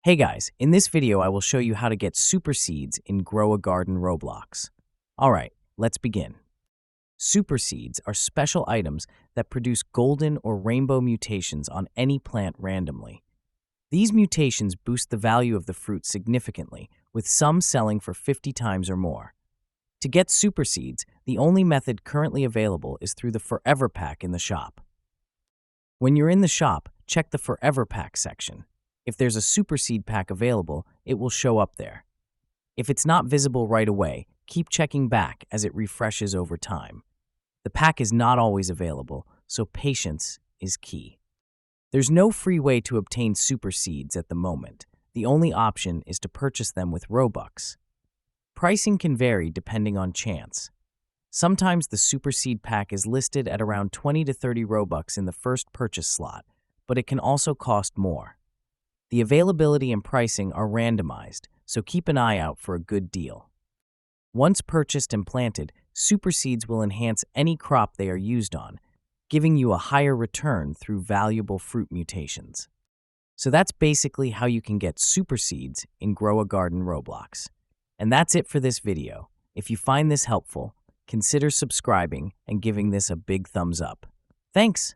Hey guys, in this video I will show you how to get super seeds in Grow a Garden Roblox. Alright, let's begin. Super seeds are special items that produce golden or rainbow mutations on any plant randomly. These mutations boost the value of the fruit significantly, with some selling for 50 times or more. To get super seeds, the only method currently available is through the Forever Pack in the shop. When you're in the shop, check the Forever Pack section. If there's a super seed pack available, it will show up there. If it's not visible right away, keep checking back as it refreshes over time. The pack is not always available, so patience is key. There's no free way to obtain super seeds at the moment. The only option is to purchase them with Robux. Pricing can vary depending on chance. Sometimes the super seed pack is listed at around 20 to 30 Robux in the first purchase slot, but it can also cost more. The availability and pricing are randomized, so keep an eye out for a good deal. Once purchased and planted, super seeds will enhance any crop they are used on, giving you a higher return through valuable fruit mutations. So that's basically how you can get super seeds in Grow a Garden Roblox. And that's it for this video. If you find this helpful, consider subscribing and giving this a big thumbs up. Thanks!